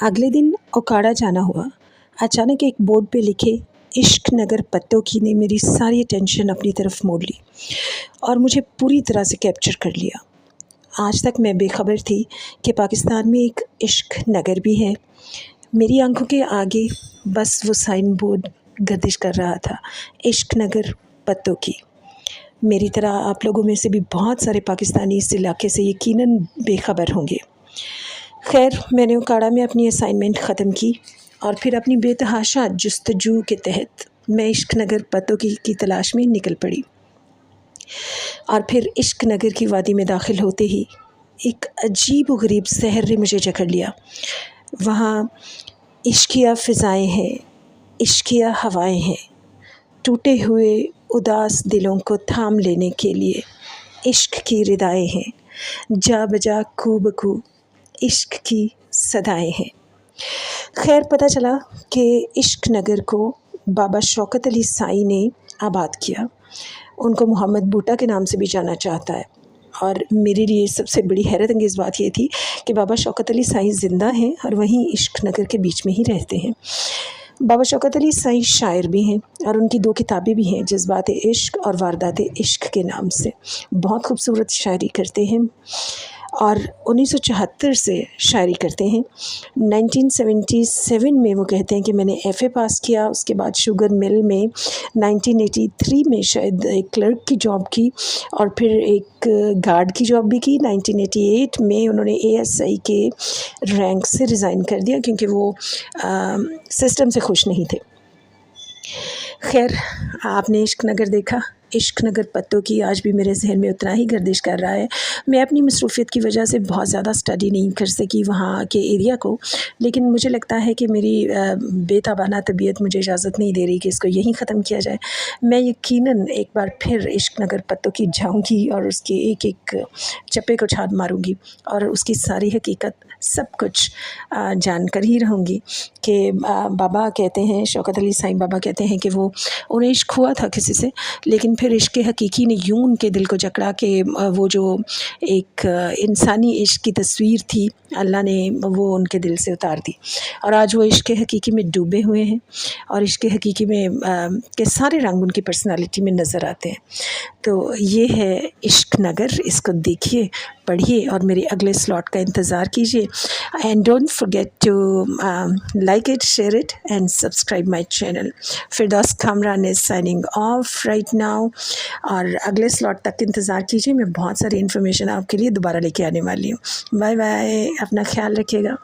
अगले दिन ओकाड़ा जाना हुआ। अचानक एक बोर्ड पे लिखे इश्क नगर पत्तों की ने मेरी सारी अटेंशन अपनी तरफ मोड़ ली और मुझे पूरी तरह से कैप्चर कर लिया। आज तक मैं बेखबर थी कि पाकिस्तान में एक इश्क नगर भी है। मेरी आंखों के आगे बस वो साइन बोर्ड गर्दिश कर रहा था, इश्क नगर पत्तों की। मेरी तरह आप लोगों में से भी बहुत सारे पाकिस्तानी इस इलाके से यकीनन बेखबर होंगे। खैर, मैंने ओकाड़ा में अपनी असाइनमेंट ख़त्म की और फिर अपनी बेतहाशा जुस्तजू के तहत मैं इश्क नगर पत्तों की तलाश में निकल पड़ी। और फिर इश्क नगर की वादी में दाखिल होते ही एक अजीब व गरीब सहर ने मुझे जकड़ लिया। वहाँ इश्किया फ़िज़ाएँ हैं, इश्किया हवाएं हैं, टूटे हुए उदास दिलों को थाम लेने के लिए इश्क की रिदाएँ हैं, जा बजा कू बकू इश्क की सदाएँ हैं। खैर, पता चला कि इश्क नगर को बाबा शौकत अली साई ने आबाद किया। उनको मोहम्मद बूटा के नाम से भी जाना चाहता है। और मेरे लिए सबसे बड़ी हैरत अंगेज़ बात ये थी कि बाबा शौकत अली साई ज़िंदा हैं और वहीं इश्क नगर के बीच में ही रहते हैं। बाबा शौकत अली साई शायर भी हैं और उनकी 2 किताबें भी हैं, जज्बात इश्क और वारदात इश्क के नाम से। बहुत खूबसूरत शायरी करते हैं और 1974 से शायरी करते हैं। 1977 में वो कहते हैं कि मैंने FA पास किया, उसके बाद शुगर मिल में 1983 में शायद एक क्लर्क की जॉब की और फिर एक गार्ड की जॉब भी की। 1988 में उन्होंने ASI के रैंक से रिज़ाइन कर दिया क्योंकि वो सिस्टम से खुश नहीं थे। खैर, आपने इश्क नगर देखा। इश्क नगर पत्तों की आज भी मेरे जहन में उतना ही गर्दिश कर रहा है। मैं अपनी मसरूफ़ियत की वजह से बहुत ज़्यादा स्टडी नहीं कर सकी वहाँ के एरिया को, लेकिन मुझे लगता है कि मेरी बेताबाना तबीयत मुझे इजाज़त नहीं दे रही कि इसको यहीं ख़त्म किया जाए। मैं यकीनन एक बार फिर इश्क नगर पत्तों की जाऊँगी और उसके एक एक चप्पे को छान मारूँगी और उसकी सारी हकीकत सब कुछ जानकर ही रहूँगी कि बाबा कहते हैं, शौकत अली साईं बाबा कहते हैं कि वो उन्हें इश्क हुआ था किसी से, लेकिन फिर इश्क हकीकी ने यूं उनके दिल को जकड़ा कि वो जो एक इंसानी इश्क की तस्वीर थी, अल्लाह ने वो उनके दिल से उतार दी और आज वो इश्क हकीकी में डूबे हुए हैं और इश्क हकीकी में के सारे रंग उनकी पर्सनालिटी में नज़र आते हैं। तो ये है इश्क नगर। इसको देखिए, पढ़िए और मेरे अगले स्लॉट का इंतज़ार कीजिए। And don't forget to like it, share it and subscribe my channel. Firdous Kamran is signing off right now और अगले स्लॉट तक इंतज़ार कीजिए। मैं बहुत सारी इन्फॉर्मेशन आपके लिए दोबारा लेके आने वाली हूँ। बाय बाय, अपना ख्याल रखिएगा।